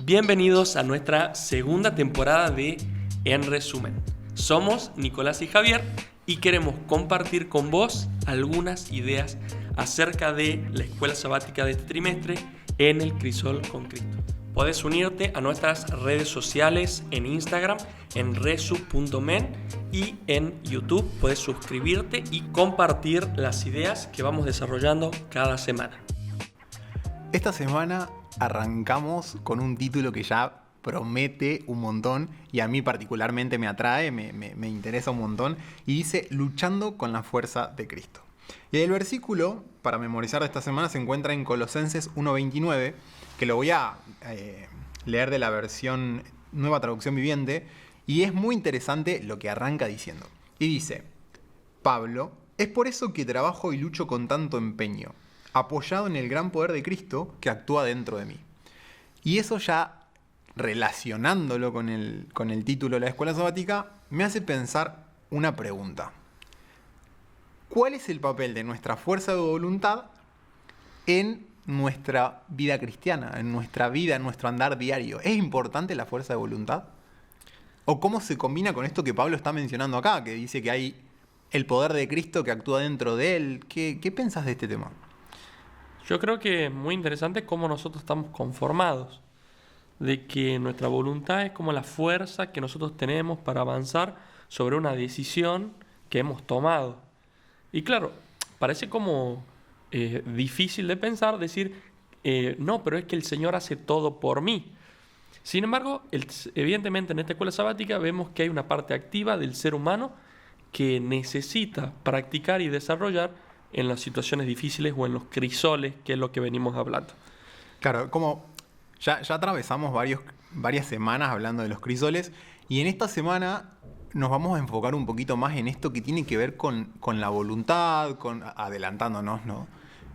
Bienvenidos a nuestra segunda temporada de En Resumen. Somos Nicolás y Javier y queremos compartir con vos algunas ideas acerca de la escuela sabática de este trimestre en el Crisol con Cristo. Podés unirte a nuestras redes sociales en Instagram, en resu.men, y en YouTube podés suscribirte y compartir las ideas que vamos desarrollando cada semana. Esta semana arrancamos con un título que ya promete un montón y a mí particularmente me atrae, me interesa un montón, y dice luchando con la fuerza de Cristo. Y el versículo para memorizar de esta semana se encuentra en Colosenses 1:29, que lo voy a leer de la versión Nueva Traducción Viviente, y es muy interesante lo que arranca diciendo. Y dice: Pablo, es por eso que trabajo y lucho con tanto empeño, apoyado en el gran poder de Cristo que actúa dentro de mí. Y eso, ya relacionándolo con el título de la escuela sabática, me hace pensar una pregunta. ¿Cuál es el papel de nuestra fuerza de voluntad en nuestra vida cristiana, en nuestra vida, en nuestro andar diario? ¿Es importante la fuerza de voluntad? ¿O cómo se combina con esto que Pablo está mencionando acá, que dice que hay el poder de Cristo que actúa dentro de él? ¿Qué pensás de este tema? Yo creo que es muy interesante cómo nosotros estamos conformados, de que nuestra voluntad es como la fuerza que nosotros tenemos para avanzar sobre una decisión que hemos tomado. Y claro, parece como difícil de pensar, decir, no, pero es que el Señor hace todo por mí. Sin embargo, evidentemente en esta escuela sabática vemos que hay una parte activa del ser humano que necesita practicar y desarrollar en las situaciones difíciles o en los crisoles, que es lo que venimos hablando. Claro, como ya atravesamos varias semanas hablando de los crisoles, y en esta semana nos vamos a enfocar un poquito más en esto que tiene que ver con la voluntad, adelantándonos, ¿no?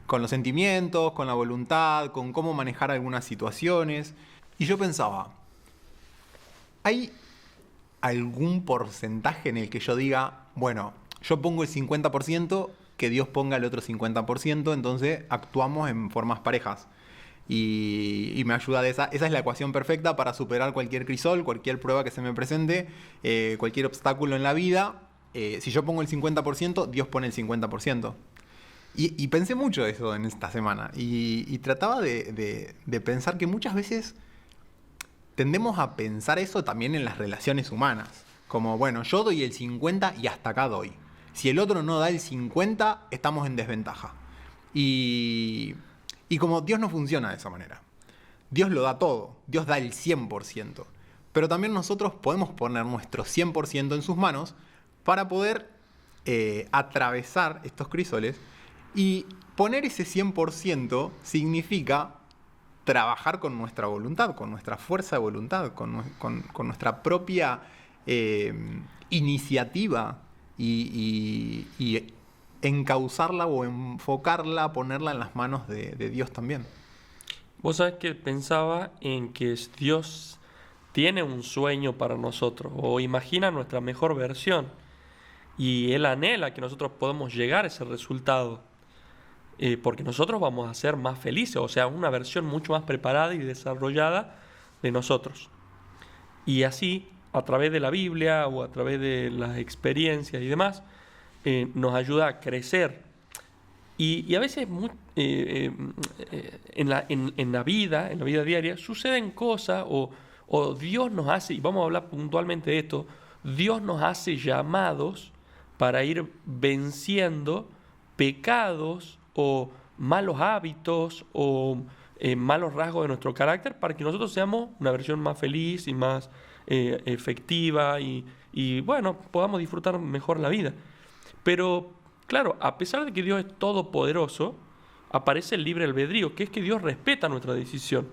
Con los sentimientos, con la voluntad, con cómo manejar algunas situaciones. Y yo pensaba, ¿hay algún porcentaje en el que yo diga, bueno, yo pongo el 50%, que Dios ponga el otro 50%, entonces actuamos en formas parejas? Y me ayuda de esa es la ecuación perfecta para superar cualquier crisol, cualquier prueba que se me presente, cualquier obstáculo en la vida. Si yo pongo el 50%, Dios pone el 50%. Y pensé mucho eso en esta semana. Y trataba de pensar que muchas veces tendemos a pensar eso también en las relaciones humanas. Como, bueno, yo doy el 50 y hasta acá doy. Si el otro no da el 50, estamos en desventaja. Y como Dios no funciona de esa manera. Dios lo da todo. Dios da el 100%. Pero también nosotros podemos poner nuestro 100% en sus manos para poder atravesar estos crisoles. Y poner ese 100% significa trabajar con nuestra voluntad, con nuestra fuerza de voluntad, con nuestra propia iniciativa y encauzarla o enfocarla, ponerla en las manos de Dios también. Vos sabés que pensaba en que Dios tiene un sueño para nosotros, o imagina nuestra mejor versión, y Él anhela que nosotros podamos llegar a ese resultado, porque nosotros vamos a ser más felices, o sea, una versión mucho más preparada y desarrollada de nosotros. Y así, a través de la Biblia o a través de las experiencias y demás, nos ayuda a crecer. Y a veces en la vida diaria, suceden cosas o Dios nos hace, y vamos a hablar puntualmente de esto, Dios nos hace llamados para ir venciendo pecados o malos hábitos o malos rasgos de nuestro carácter para que nosotros seamos una versión más feliz y más efectiva y bueno, podamos disfrutar mejor la vida. Pero, claro, a pesar de que Dios es todopoderoso, aparece el libre albedrío, que es que Dios respeta nuestra decisión.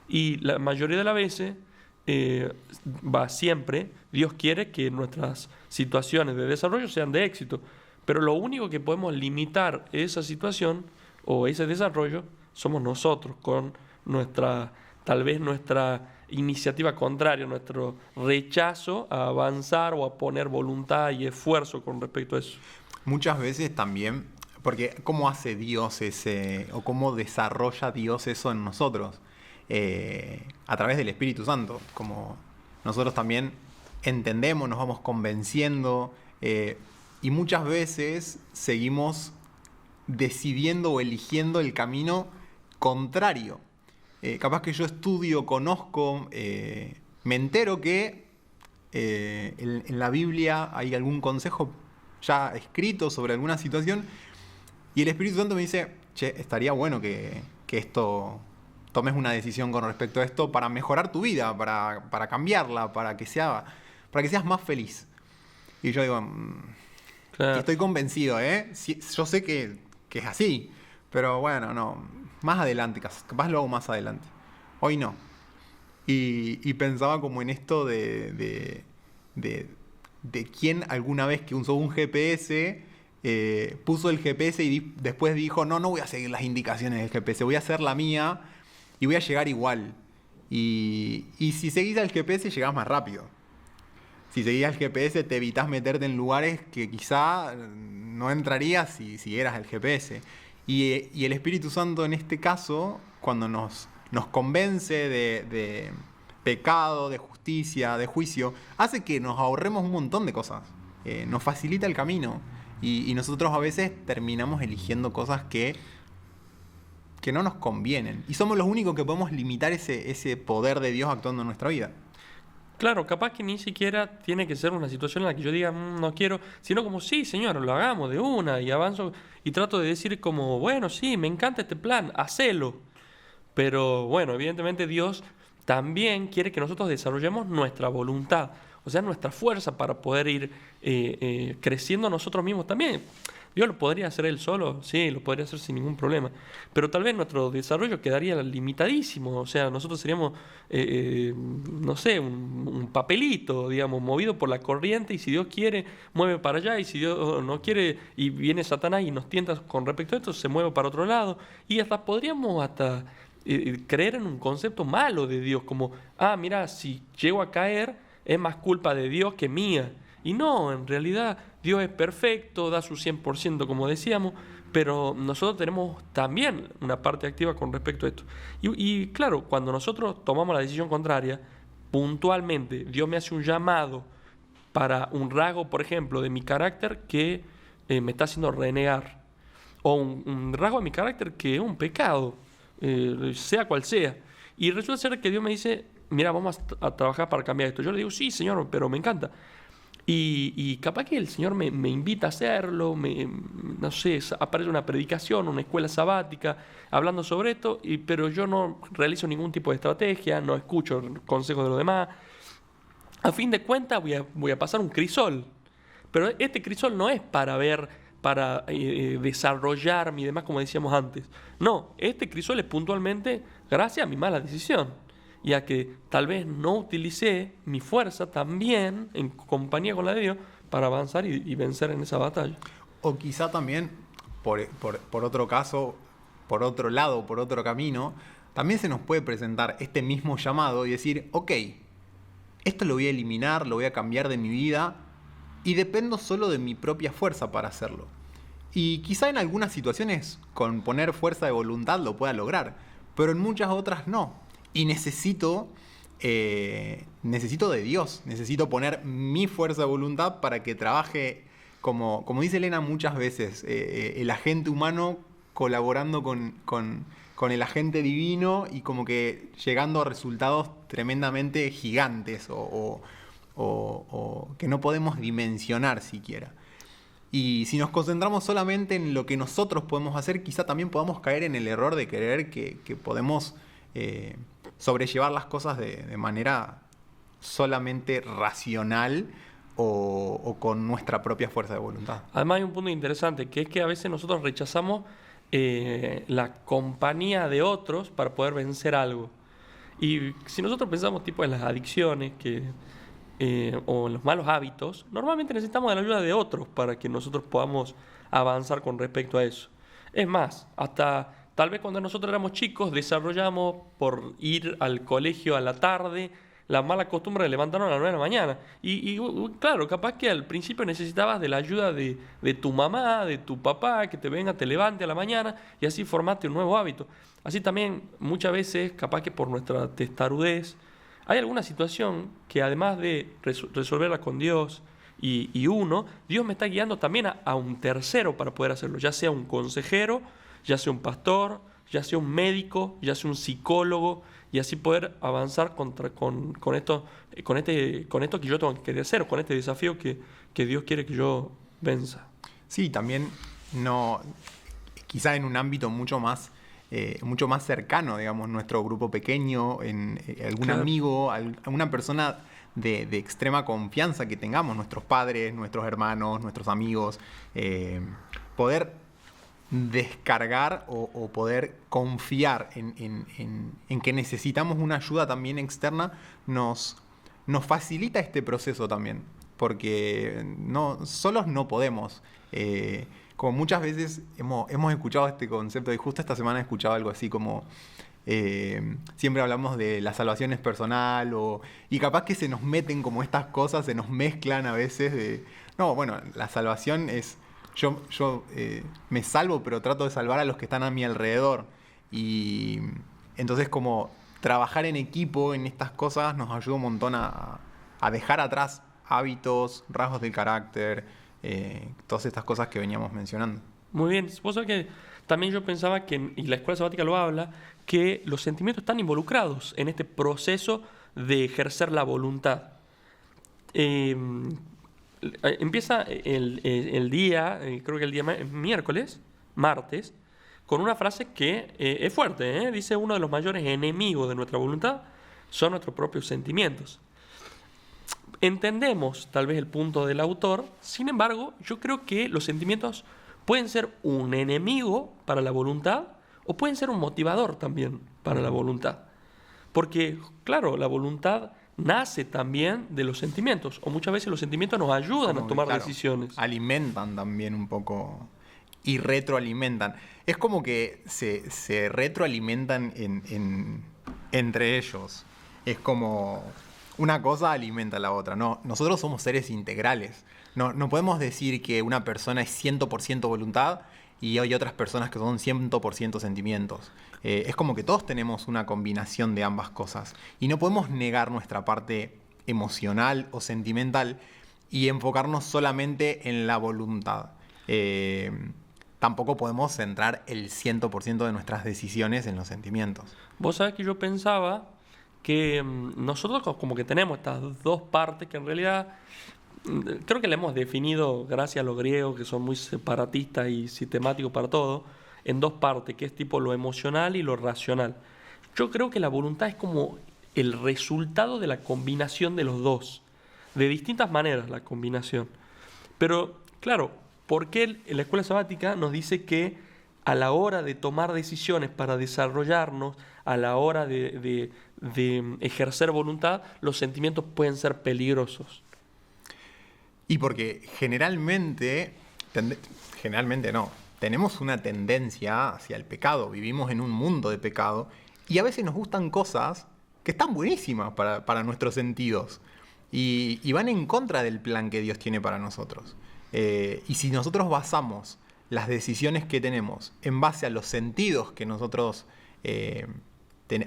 Y la mayoría de las veces, siempre, Dios quiere que nuestras situaciones de desarrollo sean de éxito. Pero lo único que podemos limitar esa situación o ese desarrollo somos nosotros, con tal vez nuestra iniciativa contraria, nuestro rechazo a avanzar o a poner voluntad y esfuerzo con respecto a eso. Muchas veces también, porque ¿cómo hace Dios o cómo desarrolla Dios eso en nosotros? a través del Espíritu Santo. Como nosotros también entendemos, nos vamos convenciendo y muchas veces seguimos decidiendo o eligiendo el camino contrario. Capaz que yo estudio, conozco, me entero que en la Biblia hay algún consejo ya escrito sobre alguna situación y el Espíritu Santo me dice, che, estaría bueno que esto tomes una decisión con respecto a esto para mejorar tu vida, para cambiarla, para que seas más feliz. Y yo digo, Claro. estoy convencido, Sí, yo sé que es así, pero bueno, no, más adelante, capaz lo hago más adelante. Hoy no. Y pensaba como en esto de quién alguna vez que usó un GPS, puso el GPS y después dijo, no voy a seguir las indicaciones del GPS, voy a hacer la mía y voy a llegar igual. Y si seguís al GPS llegás más rápido. Si seguís al GPS te evitás meterte en lugares que quizá no entrarías si eras el GPS. Y el Espíritu Santo en este caso, cuando nos convence de pecado, de justicia, de juicio, hace que nos ahorremos un montón de cosas. Nos facilita el camino. Y nosotros a veces terminamos eligiendo cosas que no nos convienen. Y somos los únicos que podemos limitar ese poder de Dios actuando en nuestra vida. Claro, capaz que ni siquiera tiene que ser una situación en la que yo diga, no quiero, sino como, sí, señor, lo hagamos de una, y avanzo y trato de decir como, bueno, sí, me encanta este plan, hacelo. Pero bueno, evidentemente Dios también quiere que nosotros desarrollemos nuestra voluntad, o sea, nuestra fuerza para poder ir creciendo nosotros mismos también. Dios lo podría hacer Él solo, sí, lo podría hacer sin ningún problema, pero tal vez nuestro desarrollo quedaría limitadísimo, o sea, nosotros seríamos, no sé, un papelito, digamos, movido por la corriente, y si Dios quiere, mueve para allá, y si Dios no quiere, y viene Satanás y nos tienta con respecto a esto, se mueve para otro lado, y hasta podríamos creer en un concepto malo de Dios, como, mira, si llego a caer, es más culpa de Dios que mía. Y no, en realidad Dios es perfecto, da su 100% como decíamos, pero nosotros tenemos también una parte activa con respecto a esto. Y claro, cuando nosotros tomamos la decisión contraria, puntualmente Dios me hace un llamado para un rasgo, por ejemplo, de mi carácter que me está haciendo renegar, o un rasgo de mi carácter que es un pecado, sea cual sea. Y resulta ser que Dios me dice, mira, vamos a trabajar para cambiar esto. Yo le digo, sí, Señor, pero me encanta. Y capaz que el Señor me invita a hacerlo, no sé, aparece una predicación, una escuela sabática, hablando sobre esto, pero yo no realizo ningún tipo de estrategia, no escucho consejos de los demás. A fin de cuentas voy a pasar un crisol, pero este crisol no es para desarrollarme y demás, como decíamos antes. No, este crisol es puntualmente gracias a mi mala decisión, y a que tal vez no utilicé mi fuerza también en compañía con la de Dios para avanzar y vencer en esa batalla. O quizá también, por otro caso, por otro lado, por otro camino, también se nos puede presentar este mismo llamado y decir, ok, esto lo voy a eliminar, lo voy a cambiar de mi vida y dependo solo de mi propia fuerza para hacerlo. Y quizá en algunas situaciones con poner fuerza de voluntad lo pueda lograr, pero en muchas otras no. Y necesito de Dios, necesito poner mi fuerza de voluntad para que trabaje, como dice Elena muchas veces, el agente humano colaborando con el agente divino y como que llegando a resultados tremendamente gigantes o que no podemos dimensionar siquiera. Y si nos concentramos solamente en lo que nosotros podemos hacer, quizá también podamos caer en el error de creer que podemos sobrellevar las cosas de manera solamente racional o con nuestra propia fuerza de voluntad. Además hay un punto interesante, que es que a veces nosotros rechazamos la compañía de otros para poder vencer algo. Y si nosotros pensamos tipo en las adicciones o en los malos hábitos, normalmente necesitamos de la ayuda de otros para que nosotros podamos avanzar con respecto a eso. Es más, hasta tal vez cuando nosotros éramos chicos desarrollamos por ir al colegio a la tarde la mala costumbre de levantarnos a las 9 de la mañana. Claro, capaz que al principio necesitabas de la ayuda de tu mamá, de tu papá, que te venga, te levante a la mañana y así formaste un nuevo hábito. Así también muchas veces, capaz que por nuestra testarudez, hay alguna situación que además de resolverla con Dios y uno, Dios me está guiando también a un tercero para poder hacerlo, ya sea un consejero, ya sea un pastor, ya sea un médico, ya sea un psicólogo, y así poder avanzar con esto que yo tengo que hacer, con este desafío que Dios quiere que yo venza. Sí, también no, quizá en un ámbito mucho más cercano, digamos, nuestro grupo pequeño, en algún Claro. amigo, alguna persona de extrema confianza que tengamos, nuestros padres, nuestros hermanos, nuestros amigos, poder descargar o poder confiar en que necesitamos una ayuda también externa nos facilita este proceso también, porque solos no podemos. Como muchas veces hemos escuchado este concepto, y justo esta semana he escuchado algo así como siempre hablamos de la salvación es personal, y capaz que se nos meten como estas cosas, se nos mezclan a veces no, bueno, la salvación es yo me salvo, pero trato de salvar a los que están a mi alrededor. Y entonces como trabajar en equipo en estas cosas nos ayuda un montón a dejar atrás hábitos, rasgos del carácter, todas estas cosas que veníamos mencionando. Muy bien. Vos sabés que también yo pensaba y la escuela sabática lo habla, que los sentimientos están involucrados en este proceso de ejercer la voluntad. Eh, Empieza el día, creo que el día martes, con una frase que es fuerte, ¿eh? Dice: uno de los mayores enemigos de nuestra voluntad son nuestros propios sentimientos. Entendemos tal vez el punto del autor, sin embargo, yo creo que los sentimientos pueden ser un enemigo para la voluntad o pueden ser un motivador también para la voluntad. Porque, claro, la voluntad nace también de los sentimientos, o muchas veces los sentimientos nos ayudan a tomar decisiones. Alimentan también un poco y retroalimentan. Es como que se retroalimentan entre ellos. Es como una cosa alimenta a la otra. No, nosotros somos seres integrales. No podemos decir que una persona es 100% voluntad y hay otras personas que son 100% sentimientos. Es como que todos tenemos una combinación de ambas cosas. Y no podemos negar nuestra parte emocional o sentimental y enfocarnos solamente en la voluntad. Tampoco podemos centrar el 100% de nuestras decisiones en los sentimientos. Vos sabés que yo pensaba que nosotros como que tenemos estas dos partes que en realidad creo que le hemos definido, gracias a los griegos que son muy separatistas y sistemáticos para todo, en dos partes, que es tipo lo emocional y lo racional. Yo creo que la voluntad es como el resultado de la combinación de los dos, de distintas maneras la combinación. Pero, claro, ¿por qué en la escuela sabática nos dice que a la hora de tomar decisiones para desarrollarnos, a la hora de ejercer voluntad, los sentimientos pueden ser peligrosos? Y porque generalmente no, tenemos una tendencia hacia el pecado, vivimos en un mundo de pecado y a veces nos gustan cosas que están buenísimas para nuestros sentidos y van en contra del plan que Dios tiene para nosotros. Y si nosotros basamos las decisiones que tenemos en base a los sentidos que nosotros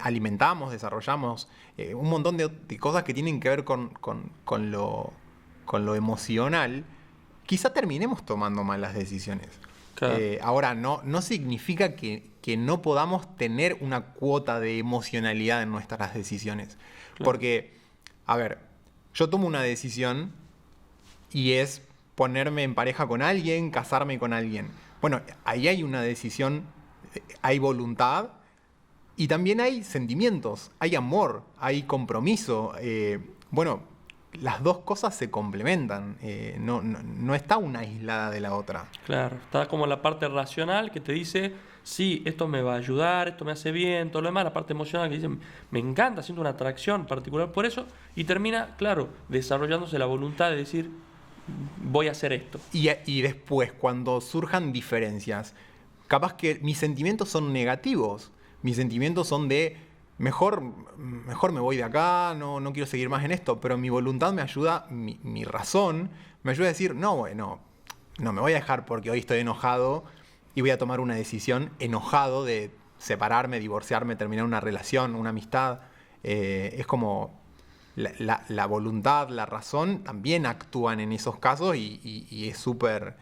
alimentamos, desarrollamos, un montón de cosas que tienen que ver con lo emocional, quizá terminemos tomando malas decisiones. Claro. Ahora, no significa que no podamos tener una cuota de emocionalidad en nuestras decisiones. Claro. Porque, a ver, yo tomo una decisión y es ponerme en pareja con alguien, casarme con alguien. Bueno, ahí hay una decisión, hay voluntad y también hay sentimientos, hay amor, hay compromiso. Bueno, las dos cosas se complementan, no está una aislada de la otra. Claro, está como la parte racional que te dice: sí, esto me va a ayudar, esto me hace bien, todo lo demás. La parte emocional que dice: me encanta, siento una atracción particular por eso. Y termina, claro, desarrollándose la voluntad de decir: voy a hacer esto. Y después, cuando surjan diferencias, capaz que mis sentimientos son negativos. Mis sentimientos son de mejor me voy de acá, no quiero seguir más en esto, pero mi voluntad me ayuda, mi razón me ayuda a decir, no, bueno, no me voy a dejar porque hoy estoy enojado y voy a tomar una decisión enojado de separarme, divorciarme, terminar una relación, una amistad. Es como la voluntad, la razón también actúan en esos casos y es súper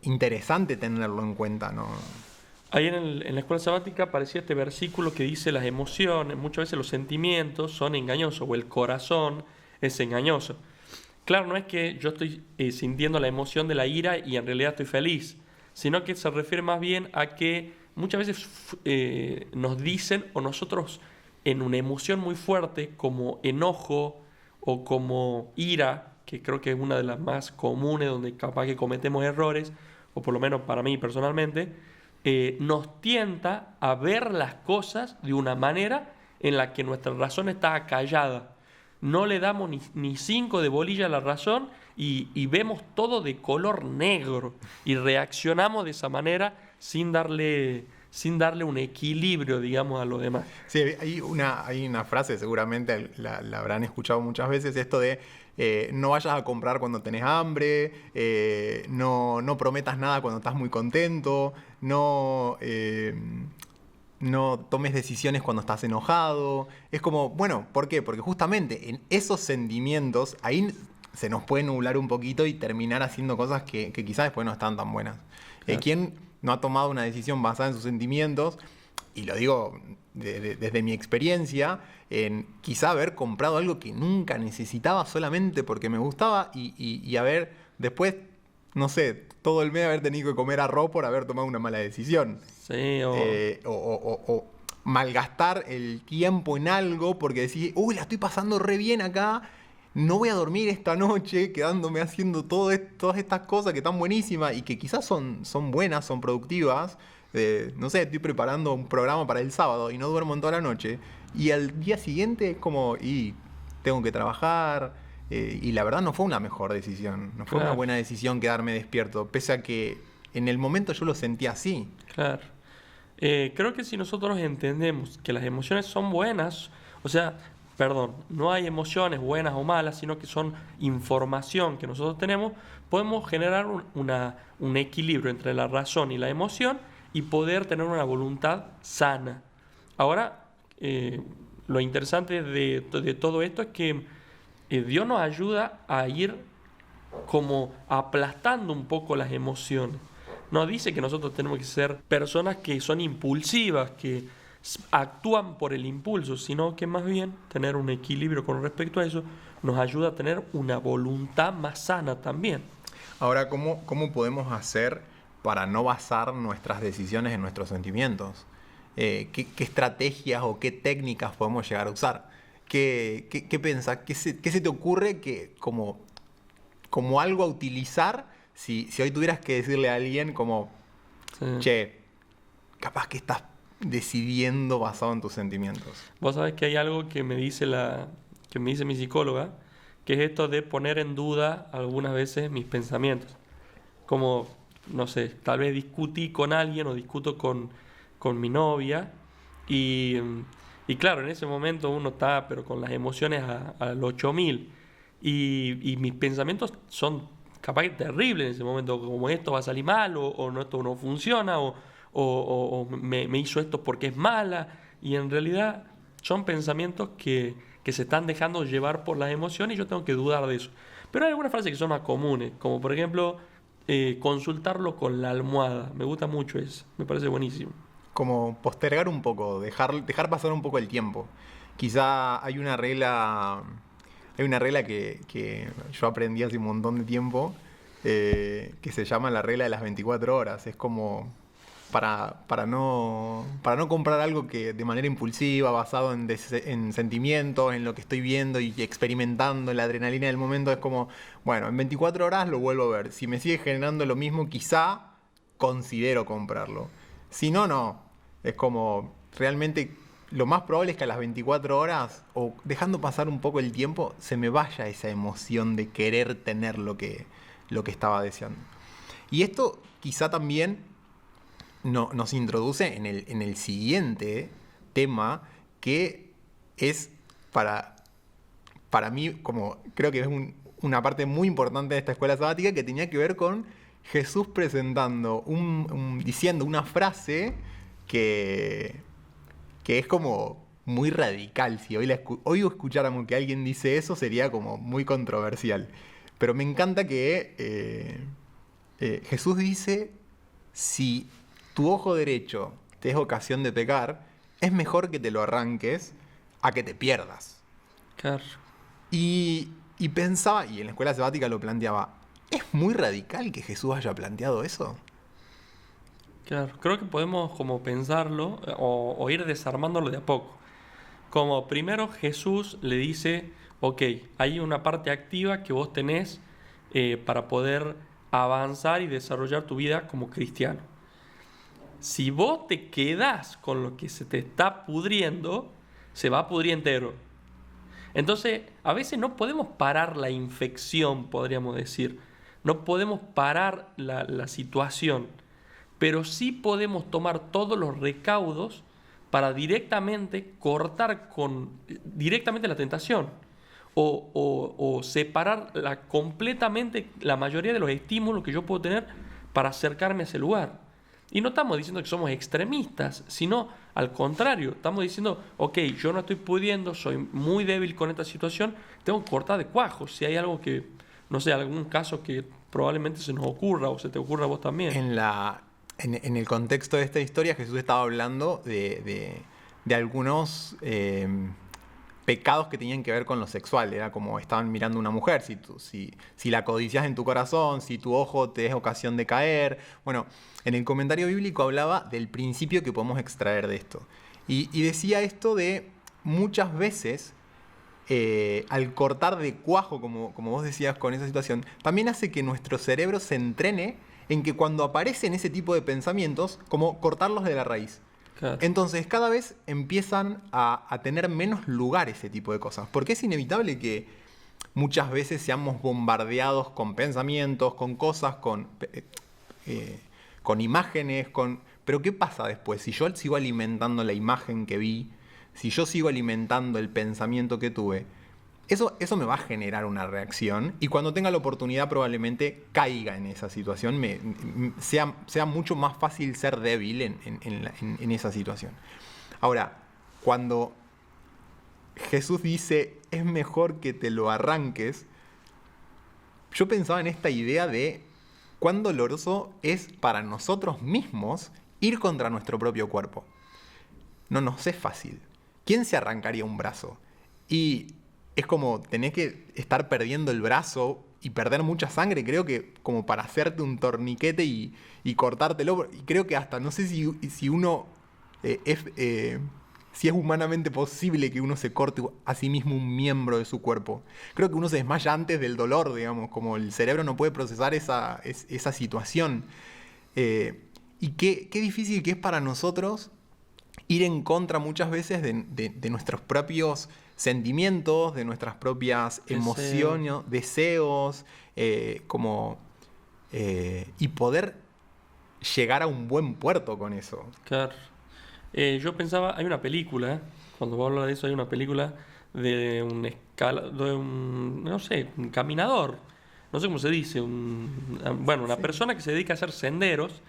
interesante tenerlo en cuenta, ¿no? Ahí en la escuela sabática aparecía este versículo que dice las emociones, muchas veces los sentimientos son engañosos o el corazón es engañoso. Claro, no es que yo estoy sintiendo la emoción de la ira y en realidad estoy feliz, sino que se refiere más bien a que muchas veces nos dicen o nosotros en una emoción muy fuerte como enojo o como ira, que creo que es una de las más comunes donde capaz que cometemos errores, o por lo menos para mí personalmente, nos tienta a ver las cosas de una manera en la que nuestra razón está acallada. No le damos ni cinco de bolilla a la razón y vemos todo de color negro y reaccionamos de esa manera sin darle un equilibrio, digamos, a lo demás. Sí, hay una frase, seguramente la habrán escuchado muchas veces, esto de no vayas a comprar cuando tenés hambre, no prometas nada cuando estás muy contento, no tomes decisiones cuando estás enojado. Es como, bueno, ¿por qué? Porque justamente en esos sentimientos ahí se nos puede nublar un poquito y terminar haciendo cosas que quizás después no están tan buenas. Claro. ¿Quién no ha tomado una decisión basada en sus sentimientos? Y lo digo desde mi experiencia, en quizá haber comprado algo que nunca necesitaba solamente porque me gustaba y haber después, no sé, todo el mes haber tenido que comer arroz por haber tomado una mala decisión. Sí, O malgastar el tiempo en algo porque decís, uy, la estoy pasando re bien acá, no voy a dormir esta noche quedándome haciendo todas estas cosas que están buenísimas y que quizás son buenas, son productivas. No sé, estoy preparando un programa para el sábado y no duermo en toda la noche. Y al día siguiente es como, y tengo que trabajar. Y la verdad no fue una mejor decisión, no fue una buena decisión quedarme despierto, pese a que en el momento yo lo sentía así. Claro. Creo que si nosotros entendemos que las emociones son buenas, o sea, perdón, no hay emociones buenas o malas, sino que son información que nosotros tenemos, podemos generar un equilibrio entre la razón y la emoción y poder tener una voluntad sana. Ahora, lo interesante de todo esto es que Dios nos ayuda a ir como aplastando un poco las emociones. No dice que nosotros tenemos que ser personas que son impulsivas, que actúan por el impulso, sino que más bien tener un equilibrio con respecto a eso nos ayuda a tener una voluntad más sana también. Ahora, ¿cómo podemos hacer para no basar nuestras decisiones en nuestros sentimientos? ¿Qué estrategias o qué técnicas podemos llegar a usar? ¿Qué pensás? ¿Qué se te ocurre que como algo a utilizar si hoy tuvieras que decirle a alguien como, Sí. che, capaz que estás decidiendo basado en tus sentimientos? Vos sabés que hay algo que me dice mi psicóloga, que es esto de poner en duda algunas veces mis pensamientos. Como, no sé, tal vez discutí con alguien o discuto con mi novia y claro, en ese momento uno está pero con las emociones al 8000 y mis pensamientos son capaz que terribles en ese momento, como esto va a salir mal o no, esto no funciona o me hizo esto porque es mala y en realidad son pensamientos que se están dejando llevar por las emociones y yo tengo que dudar de eso. Pero hay algunas frases que son más comunes, como por ejemplo consultarlo con la almohada. Me gusta mucho eso, me parece buenísimo. Como postergar un poco, dejar pasar un poco el tiempo. Quizá hay una regla que yo aprendí hace un montón de tiempo, que se llama la regla de las 24 horas. Es como para no comprar algo que de manera impulsiva, basado en sentimientos, en lo que estoy viendo y experimentando, en la adrenalina del momento. Es como, bueno, en 24 horas lo vuelvo a ver. Si me sigue generando lo mismo, quizá considero comprarlo. Si no, no. Es como, realmente lo más probable es que a las 24 horas, o dejando pasar un poco el tiempo, se me vaya esa emoción de querer tener lo que estaba deseando. Y esto quizá también nos introduce en el siguiente tema, que es para mí, como creo que es una parte muy importante de esta escuela sabática, que tenía que ver con Jesús presentando, diciendo una frase que es como muy radical. Si hoy escucháramos que alguien dice eso, sería como muy controversial. Pero me encanta que Jesús dice, si tu ojo derecho te es ocasión de pecar, es mejor que te lo arranques a que te pierdas. Claro. Y pensaba, y en la escuela sabática lo planteaba, ¿es muy radical que Jesús haya planteado eso? Claro, creo que podemos como pensarlo o ir desarmándolo de a poco. Como primero Jesús le dice, ok, hay una parte activa que vos tenés para poder avanzar y desarrollar tu vida como cristiano. Si vos te quedás con lo que se te está pudriendo, se va a pudrir entero. Entonces, a veces no podemos parar la infección, podríamos decir. No podemos parar la situación. Pero sí podemos tomar todos los recaudos para directamente cortar directamente la tentación. O separar completamente la mayoría de los estímulos que yo puedo tener para acercarme a ese lugar. Y no estamos diciendo que somos extremistas, sino al contrario, estamos diciendo, ok, yo no estoy pudiendo, soy muy débil con esta situación, tengo que cortar de cuajo. Si hay algo que, no sé, algún caso que probablemente se nos ocurra o se te ocurra a vos también. En el contexto de esta historia, Jesús estaba hablando de algunos pecados que tenían que ver con lo sexual. Era como estaban mirando a una mujer, si la codicias en tu corazón, si tu ojo te es ocasión de caer. Bueno, en el comentario bíblico hablaba del principio que podemos extraer de esto. Y decía esto de muchas veces, al cortar de cuajo, como vos decías con esa situación, también hace que nuestro cerebro se entrene en que cuando aparecen ese tipo de pensamientos, como cortarlos de la raíz. Claro. Entonces cada vez empiezan a tener menos lugar ese tipo de cosas. Porque es inevitable que muchas veces seamos bombardeados con pensamientos, con cosas, con imágenes, Pero ¿qué pasa después? Si yo sigo alimentando la imagen que vi, si yo sigo alimentando el pensamiento que tuve, eso me va a generar una reacción, y cuando tenga la oportunidad probablemente caiga en esa situación, sea mucho más fácil ser débil en esa situación. Ahora, cuando Jesús dice, es mejor que te lo arranques, yo pensaba en esta idea de cuán doloroso es para nosotros mismos ir contra nuestro propio cuerpo. No nos es fácil. ¿Quién se arrancaría un brazo? Y es como tenés que estar perdiendo el brazo y perder mucha sangre, creo que como para hacerte un torniquete y cortártelo. Y creo que hasta, no sé si uno si es humanamente posible que uno se corte a sí mismo un miembro de su cuerpo. Creo que uno se desmaya antes del dolor, digamos, como el cerebro no puede procesar esa situación. Y qué difícil que es para nosotros ir en contra muchas veces de nuestros propios sentimientos, de nuestras propias emociones, deseos, y poder llegar a un buen puerto con eso. Claro. Yo pensaba, hay una película, cuando vos hablas de eso, hay una película de no sé, un caminador, no sé cómo se dice, una persona que se dedica a hacer senderos,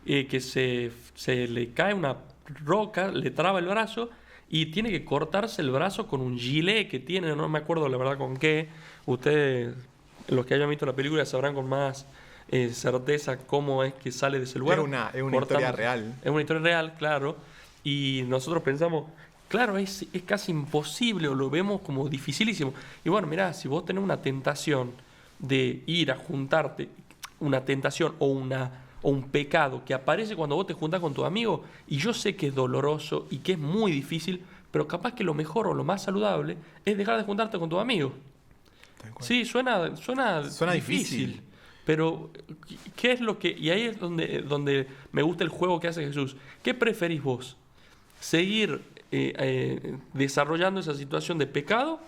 que se le cae una roca, le traba el brazo y tiene que cortarse el brazo con un gilet que tiene, no me acuerdo la verdad con qué. Ustedes, los que hayan visto la película, sabrán con más certeza cómo es que sale de ese lugar. Es una historia real. Es una historia real, claro. Y nosotros pensamos, claro, es casi imposible, o lo vemos como dificilísimo. Y bueno, mirá, si vos tenés una tentación de ir a juntarte, una tentación o un pecado que aparece cuando vos te juntás con tu amigo, y yo sé que es doloroso y que es muy difícil, pero capaz que lo mejor o lo más saludable es dejar de juntarte con tu amigo. Sí, suena difícil. Pero, ¿qué es lo que...? Y ahí es donde me gusta el juego que hace Jesús. ¿Qué preferís vos? ¿Seguir desarrollando esa situación de pecado?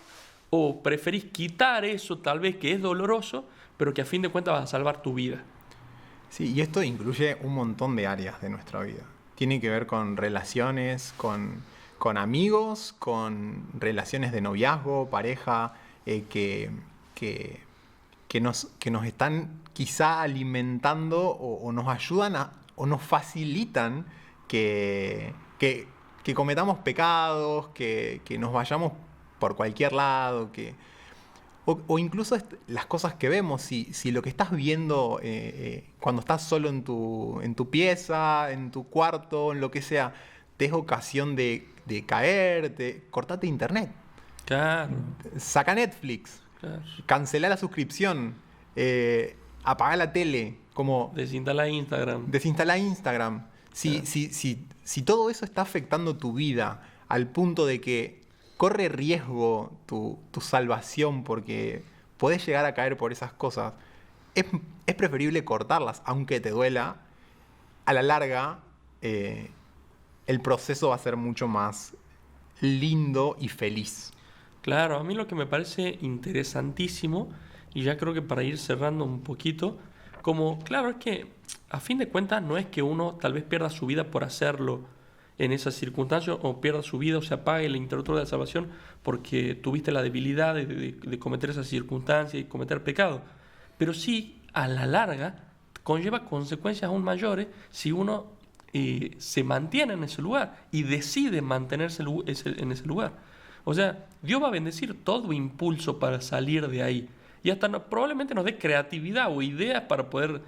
¿O preferís quitar eso tal vez que es doloroso, pero que a fin de cuentas va a salvar tu vida? Sí, y esto incluye un montón de áreas de nuestra vida. Tiene que ver con relaciones, con con amigos, con relaciones de noviazgo, pareja, que nos están quizá alimentando o nos ayudan o nos facilitan que, que cometamos pecados, que nos vayamos por cualquier lado, o incluso las cosas que vemos, si lo que estás viendo cuando estás solo en tu pieza, en tu cuarto, en lo que sea, te es ocasión de caer, cortate internet. Claro. Saca Netflix. Claro. Cancelá la suscripción. Apagá la tele. Como Desinstala Instagram. Desinstala Instagram. Si todo eso está afectando tu vida al punto de que corre riesgo tu salvación porque podés llegar a caer por esas cosas, es preferible cortarlas, aunque te duela. A la larga, el proceso va a ser mucho más lindo y feliz. Claro, a mí lo que me parece interesantísimo, y ya creo que para ir cerrando un poquito, como, claro, es que a fin de cuentas no es que uno tal vez pierda su vida por hacerlo en esas circunstancias, o pierda su vida o se apague el interruptor de la salvación porque tuviste la debilidad de cometer esas circunstancias y cometer pecado. Pero sí, a la larga, conlleva consecuencias aún mayores si uno se mantiene en ese lugar y decide mantenerse en ese lugar. O sea, Dios va a bendecir todo impulso para salir de ahí. Y hasta probablemente nos dé creatividad o ideas para poder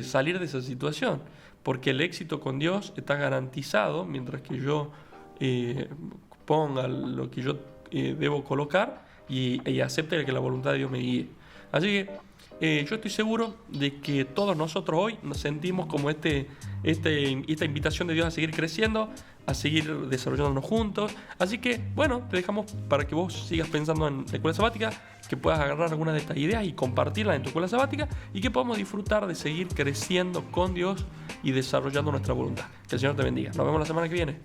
salir de esa situación. Porque el éxito con Dios está garantizado mientras que yo ponga lo que yo debo colocar y acepte que la voluntad de Dios me guíe. Así que yo estoy seguro de que todos nosotros hoy nos sentimos como esta invitación de Dios a seguir creciendo, a seguir desarrollándonos juntos. Así que, bueno, te dejamos para que vos sigas pensando en la escuela sabática, que puedas agarrar algunas de estas ideas y compartirlas en tu escuela sabática y que podamos disfrutar de seguir creciendo con Dios y desarrollando nuestra voluntad. Que el Señor te bendiga. Nos vemos la semana que viene.